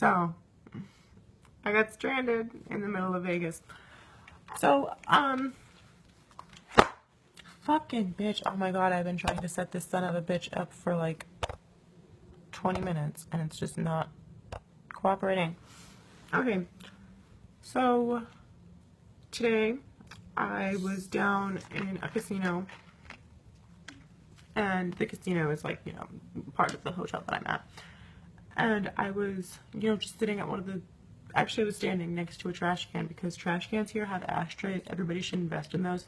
So, I got stranded in the middle of Vegas. So, fucking bitch. Oh my god, I've been trying to set this son of a bitch up for like 20 minutes and it's just not cooperating. Okay, so today I was down in a casino, and the casino is like, you know, part of the hotel that I'm at. And I was, you know, just sitting at one of the, actually I was standing next to a trash can because trash cans here have ashtrays. Everybody should invest in those.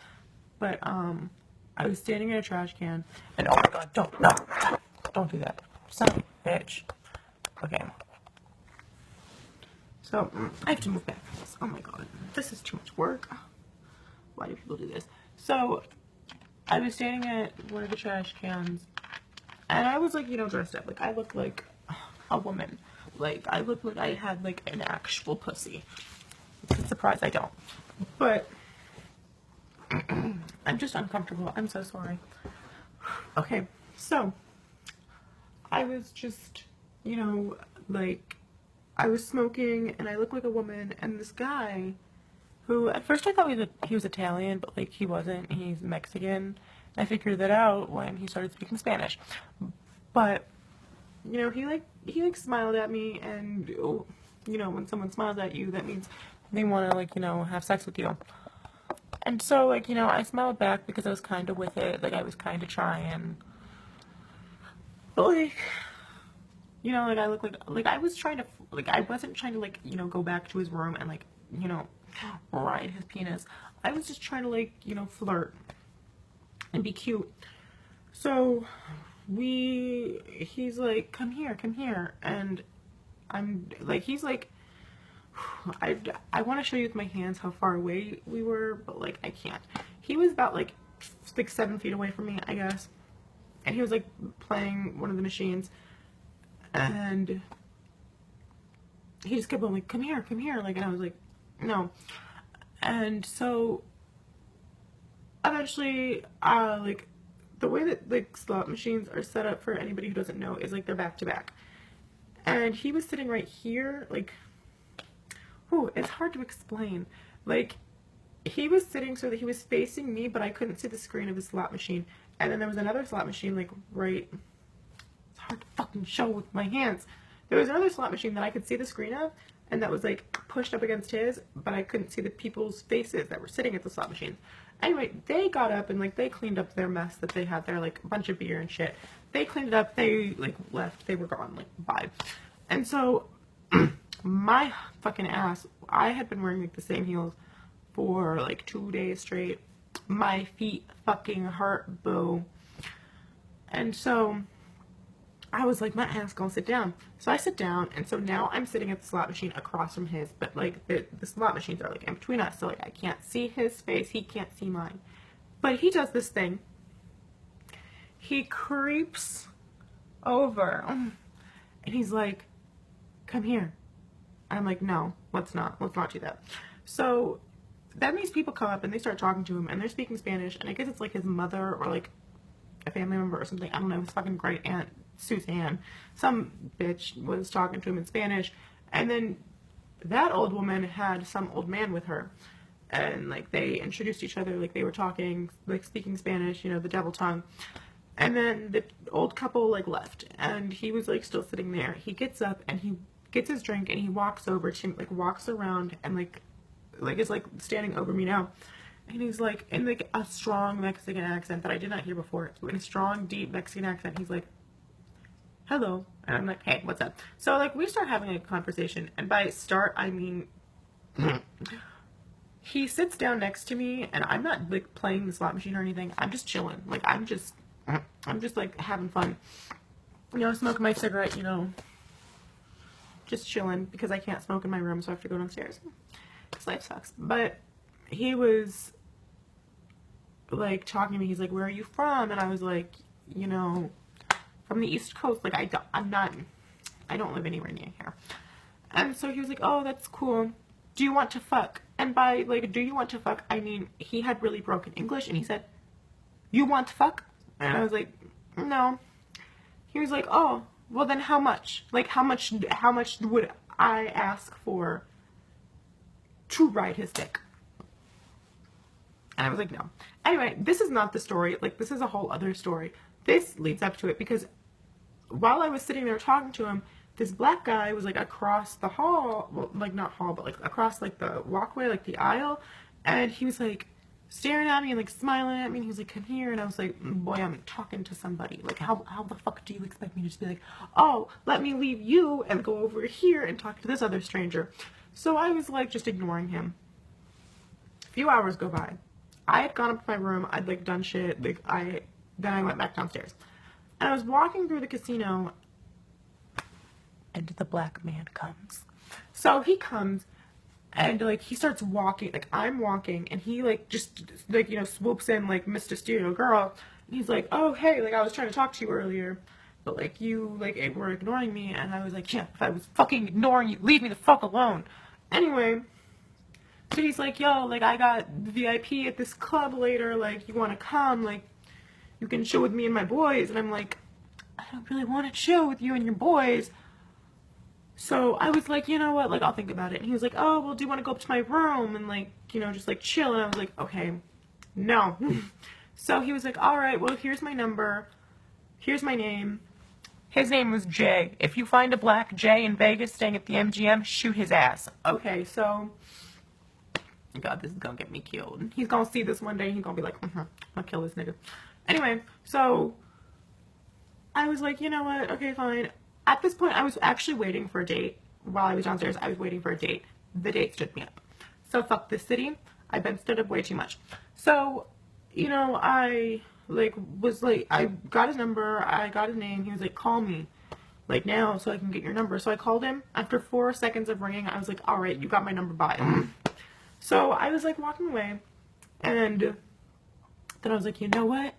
But, I was standing in a trash can, and oh my god, don't do that. Son of a bitch. Okay. So, I have to move back. Oh my god, this is too much work. Why do people do this? So, I was standing at one of the trash cans, and I was like, you know, dressed up. Like, I looked like a woman. Like, I looked like I had, like, an actual pussy. It's a surprise I don't. But, I'm just uncomfortable. I'm so sorry. Okay, so, I was just, you know, like, I was smoking, and I looked like a woman, and this guy, who, at first I thought he was Italian, but, like, he wasn't. He's Mexican. I figured that out when he started speaking Spanish. But, you know, he smiled at me, and, you know, when someone smiles at you, that means they want to, like, you know, have sex with you. And so, like, you know, I smiled back because I was kind of with it. Like, I was kind of trying. But, like, you know, like, I look like I was trying to, like, I wasn't trying to, like, you know, go back to his room and, like, you know, ride his penis. I was just trying to, like, you know, flirt and be cute. So, he's like, come here. And I'm, like, he's like, I want to show you with my hands how far away we were, but, like, I can't. He was about, like 7 feet away from me, I guess. And he was, like, playing one of the machines. And he just kept going, like, come here. Like, and I was like, no. And so, eventually, like, the way that, like, slot machines are set up, for anybody who doesn't know, is, like, they're back to back. And he was sitting right here, like, oh, it's hard to explain. Like, he was sitting so that he was facing me, but I couldn't see the screen of the slot machine. And then there was another slot machine, like, right, it's hard to fucking show with my hands. There was another slot machine that I could see the screen of, and that was, like, pushed up against his, but I couldn't see the people's faces that were sitting at the slot machine. Anyway, they got up and, like, they cleaned up their mess that they had there, like, a bunch of beer and shit. They cleaned it up, they, like, left, they were gone, like, bye. And so, my fucking ass, I had been wearing, like, the same heels for, like, 2 days straight. My feet fucking hurt, boo. And so, I was like, my ass gonna sit down. So I sit down, and so now I'm sitting at the slot machine across from his, but, like, the slot machines are, like, in between us, so, like, I can't see his face, he can't see mine. But he does this thing. He creeps over, and he's like, come here. And I'm like, no, let's not do that. So, that means people come up, and they start talking to him, and they're speaking Spanish, and I guess it's, like, his mother, or, like, a family member or something, I don't know, his fucking great aunt, Suzanne, some bitch was talking to him in Spanish, and then that old woman had some old man with her, and, like, they introduced each other, like, they were talking, like, speaking Spanish, you know, the devil tongue, and then the old couple, like, left, and he was, like, still sitting there. He gets up, and he gets his drink, and he walks over to, like, walks around, and, like, is, like, standing over me now. And he's like, in, like, a strong Mexican accent that I did not hear before. So in a strong, deep Mexican accent, he's like, hello. And I'm like, hey, what's up? So, like, we start having a conversation. And by start, I mean, he sits down next to me, and I'm not, like, playing the slot machine or anything. I'm just chilling. Like, I'm just, like, having fun. You know, smoking my cigarette, you know, just chilling, because I can't smoke in my room, so I have to go downstairs. Because life sucks. But he was, like, talking to me. He's like, where are you from? And I was like, you know, from the East Coast. Like, I don't live anywhere near here. And so he was like, oh, that's cool. Do you want to fuck? And by, like, do you want to fuck, I mean, he had really broken English, and he said, you want to fuck? And I was like, no. He was like, oh, well then how much? Like, how much would I ask for to ride his dick. And I was like, no. Anyway, this is not the story. Like, this is a whole other story. This leads up to it because while I was sitting there talking to him, this black guy was like across the hall, well, like not hall, but like across like the walkway, like the aisle, and he was like staring at me and like smiling at me, and he was like, come here, and I was like, boy, I'm talking to somebody. Like, how the fuck do you expect me to just be like, oh, let me leave you and go over here and talk to this other stranger? So I was like just ignoring him. A few hours go by. I had gone up to my room, I'd like done shit, like then I went back downstairs. And I was walking through the casino, and the black man comes. So he comes, and like he starts walking, like I'm walking, and he like just like, you know, swoops in like Mr. Studio Girl, and he's like, oh hey, like I was trying to talk to you earlier, but like you like were ignoring me. And I was like, yeah, if I was fucking ignoring you, leave me the fuck alone. Anyway, so he's like, yo, like I got VIP at this club later, like you want to come, like you can chill with me and my boys. And I'm like, I don't really want to chill with you and your boys. So I was like, you know what, like I'll think about it. And he was like, oh, well, do you want to go up to my room and like, you know, just like chill? And I was like, okay, no. So he was like, all right, well, here's my number, here's my name. His name was Jay. If you find a black Jay in Vegas staying at the MGM, shoot his ass. Okay, so God, this is gonna get me killed. He's gonna see this one day and he's gonna be like, I'll kill this nigga. Anyway, so I was like, you know what, okay, fine. At this point, I was actually waiting for a date. While I was downstairs, I was waiting for a date. The date stood me up. So fuck this city. I've been stood up way too much. So, you know, I like was like, I got his number, I got his name. He was like, call me like now so I can get your number. So I called him. After 4 seconds of ringing, I was like, all right, you got my number, bye. So I was like walking away, and then I was like, you know what?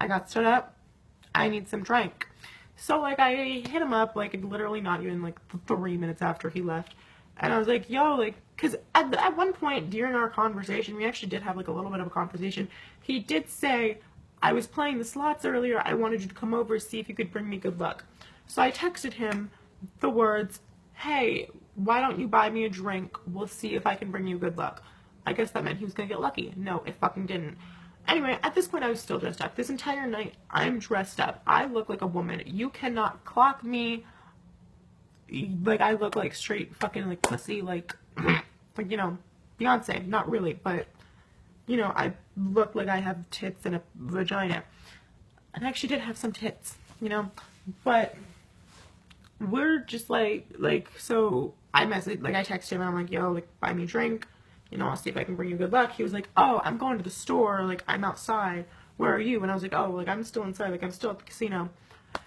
I got stood up. I need some drink. So, like, I hit him up, like, literally not even, like, 3 minutes after he left. And I was like, yo, like, because at one point during our conversation, we actually did have, like, a little bit of a conversation. He did say, I was playing the slots earlier. I wanted you to come over, see if you could bring me good luck. So I texted him the words, hey, why don't you buy me a drink? We'll see if I can bring you good luck. I guess that meant he was going to get lucky. No, it fucking didn't. Anyway, at this point, I was still dressed up. This entire night, I'm dressed up. I look like a woman. You cannot clock me. Like, I look like straight fucking, like, pussy, like, like, you know, Beyonce. Not really, but, you know, I look like I have tits and a vagina. I actually did have some tits, you know, but we're just, like, so I messaged, like, I texted him, and I'm like, yo, like, buy me a drink. You know, I'll see if I can bring you good luck. He was like, oh, I'm going to the store. Like, I'm outside. Where are you? And I was like, oh, like, I'm still inside. Like, I'm still at the casino.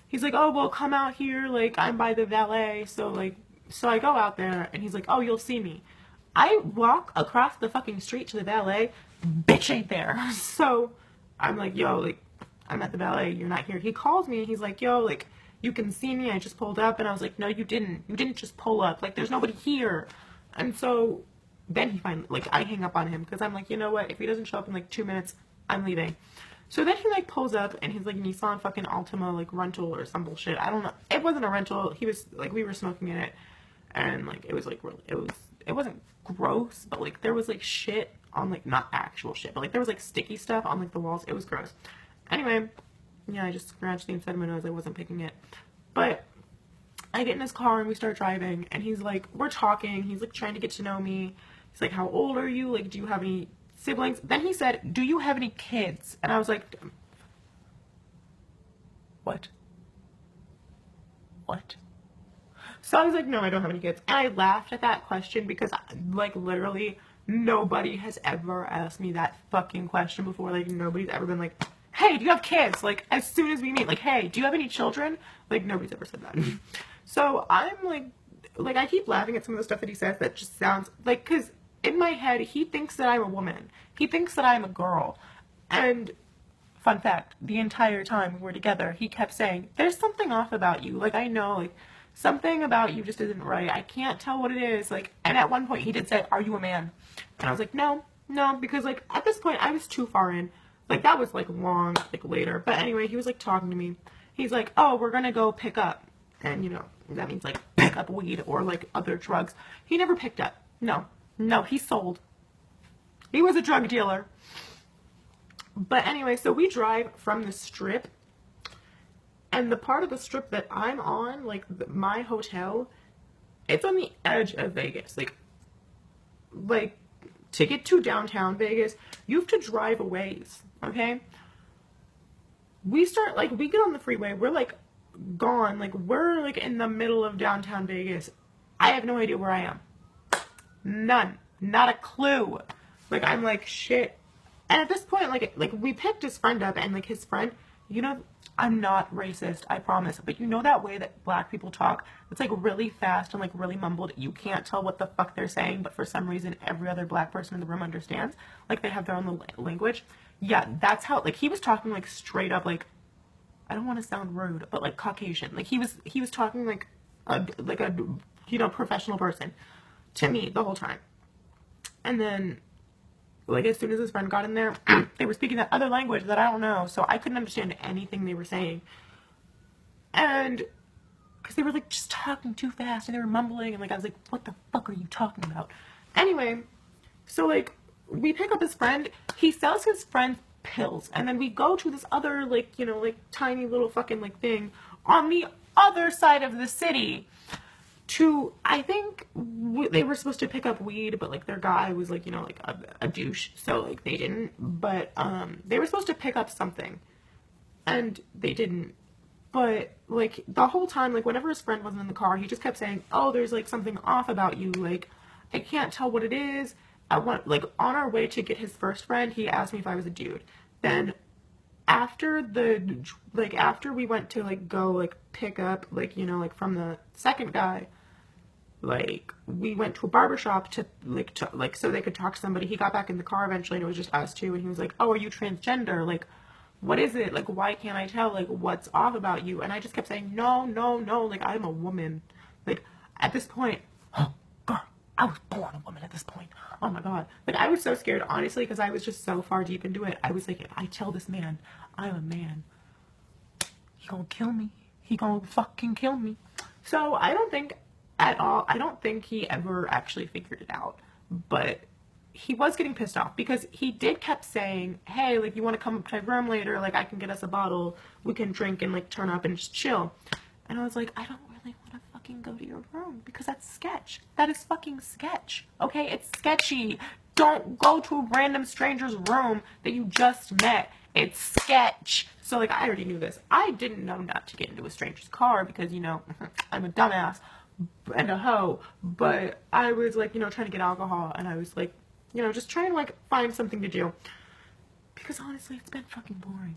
He's like, oh, well, come out here. Like, I'm by the valet. So, like, so I go out there. And he's like, oh, you'll see me. I walk across the fucking street to the valet. Bitch ain't there. So I'm like, yo, like, I'm at the valet. You're not here. He calls me. And he's like, yo, like, you can see me. I just pulled up. And I was like, no, you didn't. You didn't just pull up. Like, there's nobody here. And so then he finally, like, I hang up on him because I'm like, you know what? If he doesn't show up in, like, 2 minutes, I'm leaving. So then he, like, pulls up, and he's, like, Nissan fucking Altima, like, rental or some bullshit. I don't know. It wasn't a rental. He was, like, we were smoking in it, and, like, it was, like, really, it wasn't gross, but, like, there was, like, shit on, like, not actual shit, but, like, there was, like, sticky stuff on, like, the walls. It was gross. Anyway, yeah, I just scratched the inside of my nose. I wasn't picking it. But I get in his car, and we start driving, and he's, like, we're talking. He's, like, trying to get to know me. He's like, how old are you? Like, do you have any siblings? Then he said, do you have any kids? And I was like, what? What? So I was like, no, I don't have any kids. And I laughed at that question because, like, literally nobody has ever asked me that fucking question before. Like, nobody's ever been like, hey, do you have kids? Like, as soon as we meet, like, hey, do you have any children? Like, nobody's ever said that. So I'm like, I keep laughing at some of the stuff that he says that just sounds like, because in my head, he thinks that I'm a woman. He thinks that I'm a girl. And, fun fact, the entire time we were together, he kept saying, there's something off about you. Like, I know, like, something about you just isn't right. I can't tell what it is. Like, and at one point, he did say, are you a man? And I was like, no, because, like, at this point, I was too far in. Like, that was, like, long, like, later. But anyway, he was, like, talking to me. He's like, oh, we're gonna go pick up. And, you know, that means like pick up weed or like other drugs. He never picked up. No, no, he sold. He was a drug dealer. But anyway, so we drive from the strip, and the part of the strip that I'm on, like my hotel, it's on the edge of Vegas. Like to get to downtown Vegas, you have to drive a ways, okay? We get on the freeway, we're like gone, like we're like in the middle of downtown Vegas. I have no idea where I am. None. Not a clue. Like, I'm like, shit. And at this point, like we picked his friend up, and like his friend, you know, I'm not racist, I promise, but you know that way that black people talk? It's like really fast and like really mumbled. You can't tell what the fuck they're saying, but for some reason every other black person in the room understands. Like they have their own language. Yeah, that's how, like he was talking like straight up, like, I don't want to sound rude, but like Caucasian. Like he was talking like a you know, professional person to me the whole time. And then like as soon as his friend got in there, they were speaking that other language that I don't know, so I couldn't understand anything they were saying. And because they were like just talking too fast, and they were mumbling, and like I was like, what the fuck are you talking about? Anyway, so like we pick up his friend, he sells his friend pills, and then we go to this other like, you know, like tiny little fucking like thing on the other side of the city to, I think they were supposed to pick up weed, but like their guy was like, you know, like a douche, so like they didn't. But they were supposed to pick up something, and they didn't. But like the whole time, like whenever his friend wasn't in the car, he just kept saying, oh, there's like something off about you, like I can't tell what it is. I want, like, on our way to get his first friend, he asked me if I was a dude. Then after we went to like go like pick up, like, you know, like from the second guy, like we went to a barbershop to so they could talk to somebody. He got back in the car eventually, and it was just us two, and he was like, oh, are you transgender? Like, what is it? Like, why can't I tell? Like, what's off about you? And I just kept saying, no, no, no, like I'm a woman. Like at this point, oh girl, I was born a woman at this point. Oh my god. Like I was so scared, honestly, because I was just so far deep into it. I was like, if I tell this man I'm a man, he gonna kill me. He gonna fucking kill me. So I don't think he ever actually figured it out. But he was getting pissed off because he did kept saying, hey, like, you want to come up to my room later? Like, I can get us a bottle. We can drink and like turn up and just chill. And I was like, I don't really want to fucking go to your room because that's sketch. That is fucking sketch. Okay? It's sketchy. Don't go to a random stranger's room that you just met. It's sketch. So like I already knew this. I didn't know not to get into a stranger's car because, you know, I'm a dumbass and a hoe. But I was like, you know, trying to get alcohol, and I was like, you know, just trying to like find something to do. Because honestly, it's been fucking boring.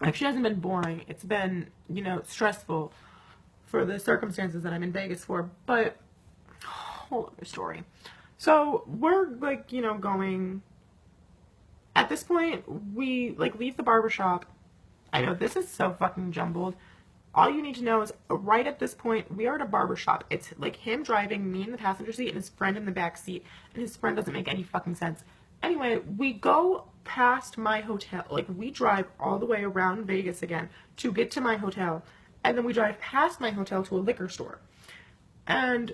Actually, it hasn't been boring. It's been, you know, stressful for the circumstances that I'm in Vegas for. But whole other story. So we're like, you know, going. At this point, we like leave the barbershop. I know this is so fucking jumbled. All you need to know is right at this point, we are at a barbershop. It's like him driving, me in the passenger seat, and his friend in the back seat. And his friend doesn't make any fucking sense. Anyway, we go past my hotel. Like, we drive all the way around Vegas again to get to my hotel. And then we drive past my hotel to a liquor store. And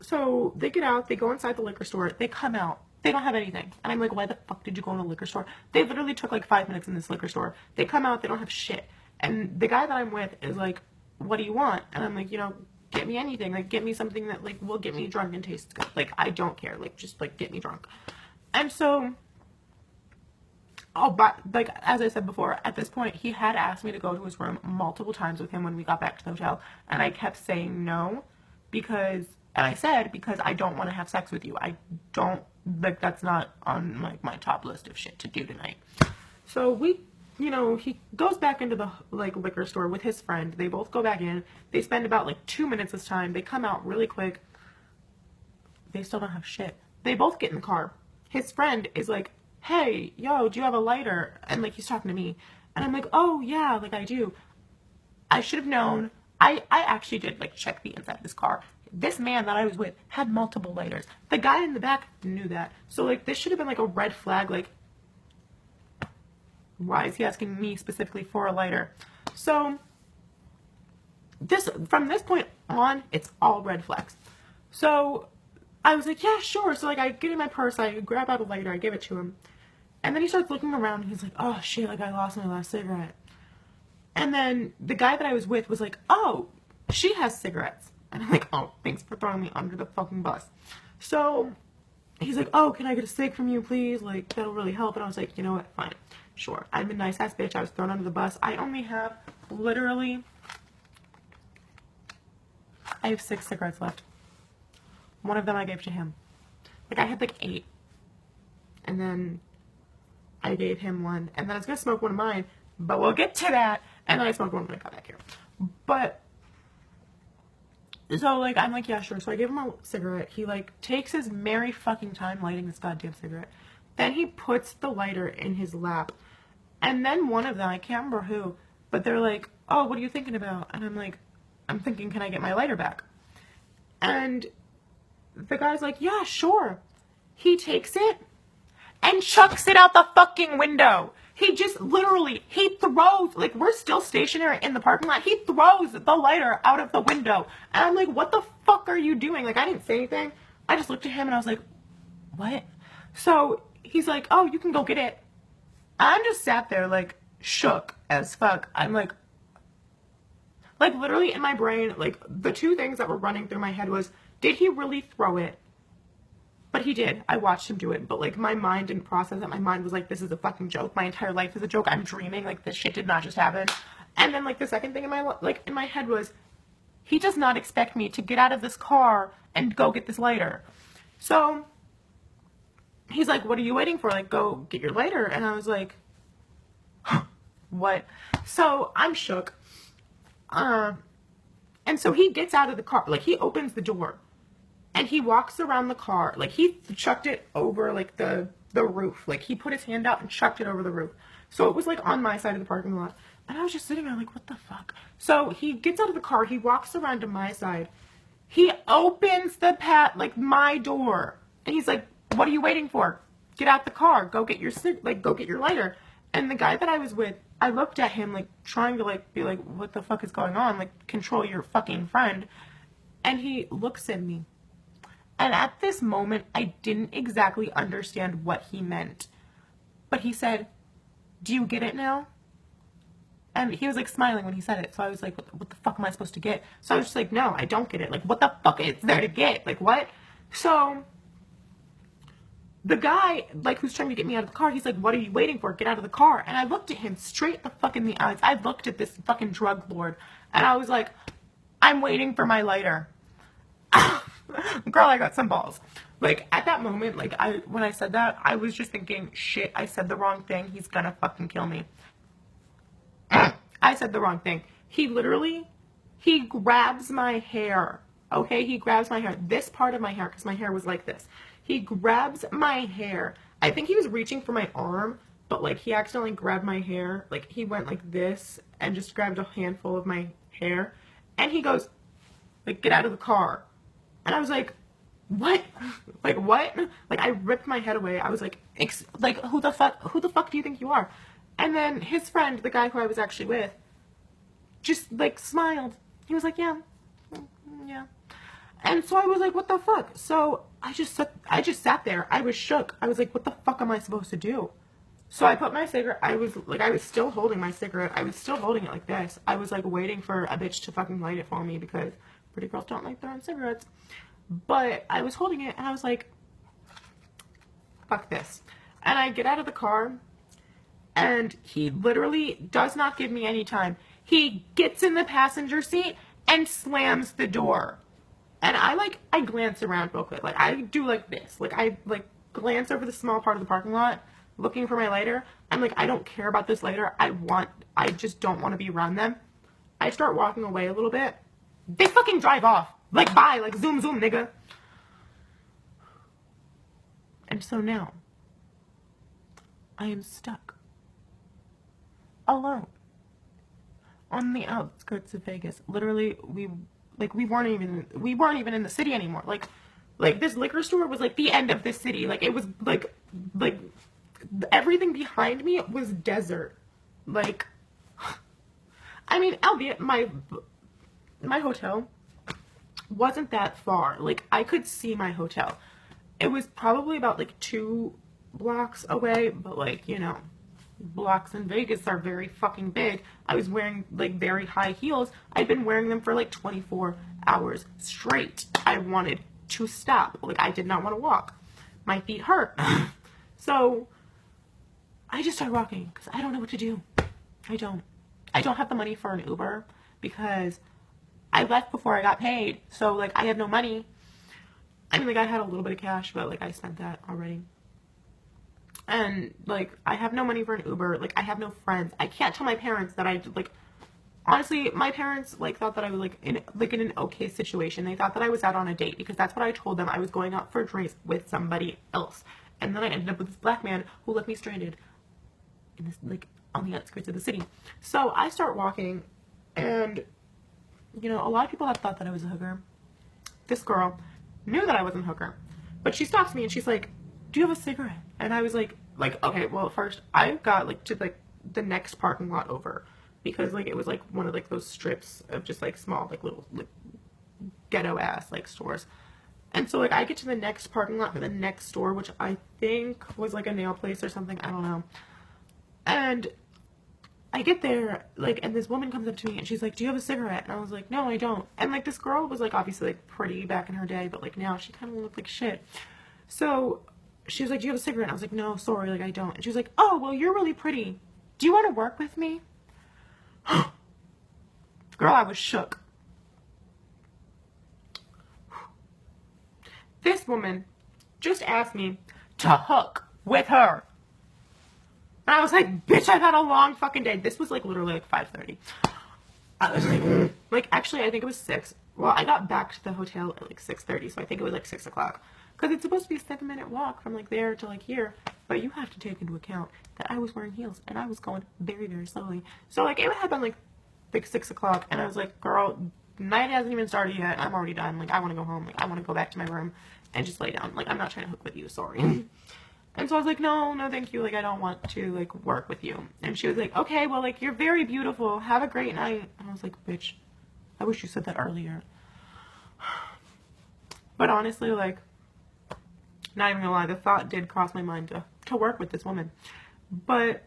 so they get out, they go inside the liquor store, they come out. They don't have anything. And I'm like, why the fuck did you go in a liquor store? They literally took like 5 minutes in this liquor store. They come out, they don't have shit. And the guy that I'm with is like, what do you want? And I'm like, you know, get me anything. Like, get me something that like will get me drunk and tastes good. Like, I don't care. Like, just like get me drunk. And so, but like, as I said before, at this point, he had asked me to go to his room multiple times with him when we got back to the hotel. And I kept saying no because I don't want to have sex with you. I don't, like, that's not on like my top list of shit to do tonight. So we, you know, he goes back into the like liquor store with his friend. They both go back in. They spend about like 2 minutes this time. They come out really quick. They still don't have shit. They both get in the car. His friend is like, hey, yo, do you have a lighter? And like he's talking to me. And I'm like, oh yeah, like I do. I should have known. I actually did like check the inside of this car. This man that I was with had multiple lighters. The guy in the back knew that. So like this should have been like a red flag. Like, why is he asking me specifically for a lighter? So from this point on, it's all red flags. So I was like, yeah, sure. So like I get in my purse, I grab out a lighter, I give it to him. And then he starts looking around and he's like, oh shit, like I lost my last cigarette. And then the guy that I was with was like, oh, she has cigarettes. And I'm like, oh, thanks for throwing me under the fucking bus. So he's like, oh, can I get a cig from you, please? Like, that'll really help. And I was like, you know what? Fine. Sure. I'm a nice ass bitch. I was thrown under the bus. I only have literally, I have 6 cigarettes left. One of them I gave to him. Like, I had like 8. And then I gave him one. And then I was going to smoke one of mine. But we'll get to that. And then I smoked one when I got back here. But, so, like, I'm like, yeah, sure. So I give him a cigarette. He, like, takes his merry fucking time lighting this goddamn cigarette. Then he puts the lighter in his lap. And then one of them, I can't remember who, but they're like, oh, what are you thinking about? And I'm like, I'm thinking, can I get my lighter back? And the guy's like, yeah, sure. He takes it and chucks it out the fucking window. He just literally, he throws, like, we're still stationary in the parking lot. He throws the lighter out of the window. And I'm like, what the fuck are you doing? Like, I didn't say anything. I just looked at him and I was like, what? So he's like, oh, you can go get it. I'm just sat there, like, shook as fuck. I'm like, literally in my brain, like, the two things that were running through my head was, did he really throw it? But he did. I watched him do it. But, like, my mind didn't process it. My mind was like, this is a fucking joke. My entire life is a joke. I'm dreaming. Like, this shit did not just happen. And then, like, the second thing in my head was, he does not expect me to get out of this car and go get this lighter. So he's like, what are you waiting for? Like, go get your lighter. And I was like, what? So I'm shook. And so he gets out of the car. Like, he opens the door. And he walks around the car. Like, he chucked it over, like, the roof. Like, he put his hand out and chucked it over the roof. So it was, like, on my side of the parking lot. And I was just sitting there like, what the fuck? So he gets out of the car. He walks around to my side. He opens my door. And he's like, what are you waiting for? Get out the car. Go get your lighter. And the guy that I was with, I looked at him, like, trying to, like, be like, what the fuck is going on? Like, control your fucking friend. And he looks at me. And at this moment, I didn't exactly understand what he meant. But he said, do you get it now? And he was, like, smiling when he said it. So I was like, what the fuck am I supposed to get? So I was just like, no, I don't get it. Like, what the fuck is there to get? Like, what? So the guy, like, who's trying to get me out of the car, he's like, what are you waiting for? Get out of the car. And I looked at him straight the fuck in the eyes. I looked at this fucking drug lord. And I was like, I'm waiting for my lighter. Girl, I got some balls. Like, at that moment, like, when I said that, I was just thinking, shit, I said the wrong thing. He's gonna fucking kill me. I said the wrong thing. He grabs my hair. Okay, he grabs my hair. This part of my hair, because my hair was like this. He grabs my hair. I think he was reaching for my arm, but, like, he accidentally grabbed my hair. Like, he went like this and just grabbed a handful of my hair. And he goes, like, get out of the car. And I was like, what? Like, what? Like, I ripped my head away. I was like, who the fuck do you think you are? And then his friend, the guy who I was actually with, just, like, smiled. He was like, yeah. And so I was like, what the fuck? So I just sat there. I was shook. I was like, what the fuck am I supposed to do? So I put my cigarette, I was still holding my cigarette. I was still holding it like this. I was, like, waiting for a bitch to fucking light it for me because pretty girls don't like their own cigarettes. But I was holding it and I was like, fuck this. And I get out of the car and he literally does not give me any time. He gets in the passenger seat and slams the door. And I glance around real quick. Like, I do like this. Like, I, like, glance over the small part of the parking lot looking for my lighter. I'm like, I don't care about this lighter. I just don't want to be around them. I start walking away a little bit. They fucking drive off. Like, bye. Like, zoom, zoom, nigga. And so now, I am stuck. Alone. On the outskirts of Vegas. Literally, we weren't even in the city anymore. Like this liquor store was, like, the end of the city. Like, it was, like, everything behind me was desert. Like, I mean, albeit my my hotel wasn't that far. Like, I could see my hotel. It was probably about like 2 blocks away, but like, you know, blocks in Vegas are very fucking big. I was wearing like very high heels. I'd been wearing them for like 24 hours straight. I wanted to stop. Like, I did not want to walk. My feet hurt. So I just started walking because I don't know what to do. I don't have the money for an Uber because I left before I got paid. So like, I had no money. I mean, like, I had a little bit of cash, but like, I spent that already. And like, I have no money for an Uber. Like, I have no friends. I can't tell my parents that I like. Honestly, my parents like thought that I was like in an okay situation. They thought that I was out on a date because that's what I told them. I was going out for drinks with somebody else, and then I ended up with this black man who left me stranded in this like on the outskirts of the city. So I start walking, and you know, a lot of people have thought that I was a hooker. This girl knew that I wasn't a hooker, but she stops me and she's like, "Do you have a cigarette?" And I was like, okay, well, first I got like to like the next parking lot over, because like it was like one of like those strips of just like small like little like ghetto ass like stores. And so like I get to the next parking lot for the next store, which I think was like a nail place or something, I don't know. And I get there, like, and this woman comes up to me and she's like, "Do you have a cigarette?" And I was like, "No, I don't." And like, this girl was like obviously like pretty back in her day, but like now she kind of looked like shit. So she was like, "Do you have a cigarette?" And I was like, "No, sorry, like I don't." And she was like, "Oh, well, you're really pretty. Do you want to work with me?" Girl, I was shook. This woman just asked me to hook with her. And I was like, bitch, I've had a long fucking day. This was like literally like 5:30. I was like, actually, I think it was 6. Well, I got back to the hotel at like 6:30, so I think it was like 6 o'clock. Because it's supposed to be a 7-minute walk from like there to like here. But you have to take into account that I was wearing heels and I was going very, very slowly. So like, it had been like 6 o'clock, and I was like, girl, night hasn't even started yet. I'm already done. Like, I want to go home. Like, I want to go back to my room and just lay down. Like, I'm not trying to hook with you. Sorry. And so I was like, no, thank you. Like, I don't want to, like, work with you. And she was like, okay, well, like, you're very beautiful. Have a great night. And I was like, bitch, I wish you said that earlier. But honestly, like, not even gonna lie, the thought did cross my mind to work with this woman. But,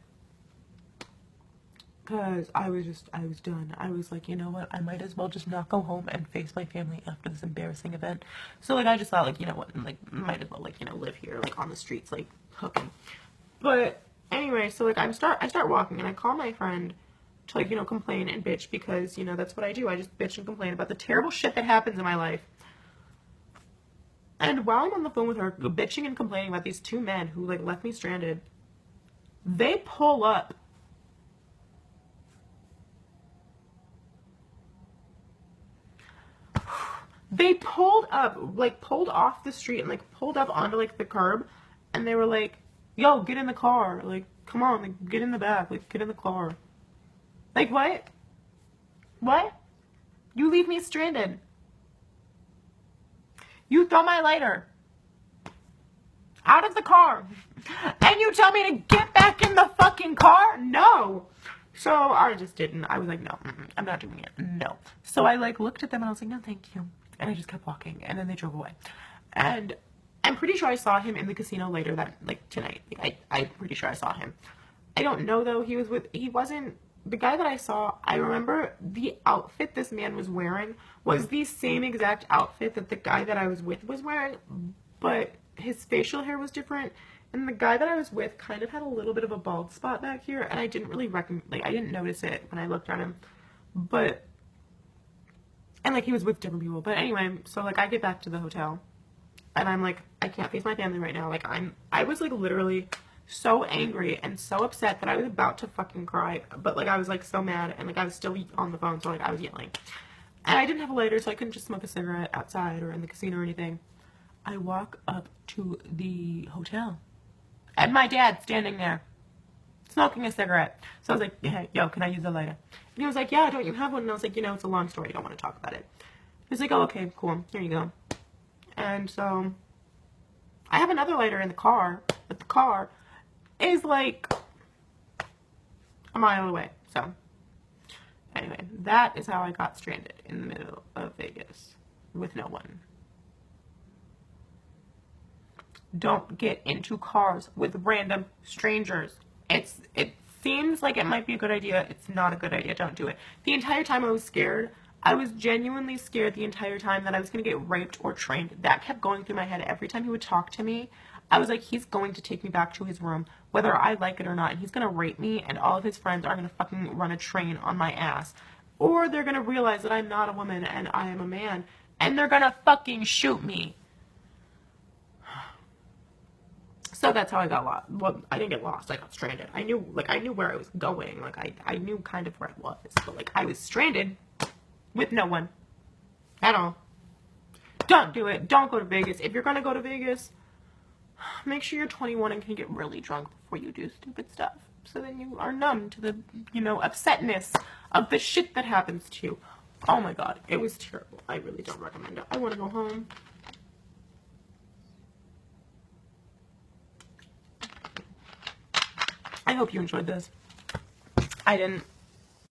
because I was done. I was like, you know what? I might as well just not go home and face my family after this embarrassing event. So, like, I just thought, like, you know what? Like, might as well, like, you know, live here, like, on the streets, like, hooking. But, anyway, so, like, I start walking, and I call my friend to, like, you know, complain and bitch, because, you know, that's what I do. I just bitch and complain about the terrible shit that happens in my life. And while I'm on the phone with her, bitching and complaining about these 2 men who, like, left me stranded, they pull up. They pulled up, like, pulled off the street and, like, pulled up onto, like, the curb. And they were like, yo, get in the car. Like, come on, like, get in the back. Like, get in the car. Like, what? What? You leave me stranded. You throw my lighter out of the car. And you tell me to get back in the fucking car? No. So I just didn't. I was like, no, I'm not doing it. No. So I, like, looked at them and I was like, no, thank you. And I just kept walking, and then they drove away. And I'm pretty sure I saw him in the casino later that, like, tonight. Like, I'm pretty sure I saw him. I don't know, though. He wasn't, the guy that I saw, I remember the outfit this man was wearing was the same exact outfit that the guy that I was with was wearing, but his facial hair was different, and the guy that I was with kind of had a little bit of a bald spot back here, and I didn't really I didn't notice it when I looked at him, but, and, like, he was with different people. But anyway, so, like, I get back to the hotel, and I'm like, I can't face my family right now. Like, I was, like, literally so angry and so upset that I was about to fucking cry. But, like, I was, like, so mad, and, like, I was still on the phone, so, like, I was yelling. And I didn't have a lighter, so I couldn't just smoke a cigarette outside or in the casino or anything. I walk up to the hotel, and my dad's standing there, smoking a cigarette. So I was like, hey, yo, can I use a lighter? And he was like, yeah, don't you have one? And I was like, you know, it's a long story. I don't want to talk about it. He was like, oh, okay, cool. Here you go. And so I have another lighter in the car, but the car is like a mile away. So Anyway, that is how I got stranded in the middle of Vegas with no one. Don't get into cars with random strangers. It seems like it might be a good idea. It's not a good idea. Don't do it. The entire time I was scared. I was genuinely scared the entire time that I was going to get raped or trained. That kept going through my head every time he would talk to me. I was like, he's going to take me back to his room, whether I like it or not, and he's going to rape me, and all of his friends are going to fucking run a train on my ass. Or they're going to realize that I'm not a woman and I am a man, and they're going to fucking shoot me. So that's how I got lost. Well, I didn't get lost. I got stranded. I knew where I was going. Like, I knew kind of where I was. But, like, I was stranded with no one at all. Don't do it. Don't go to Vegas. If you're going to go to Vegas, make sure you're 21 and can get really drunk before you do stupid stuff. So then you are numb to the, upsetness of the shit that happens to you. Oh my god. It was terrible. I really don't recommend it. I want to go home. I hope you enjoyed this. I didn't.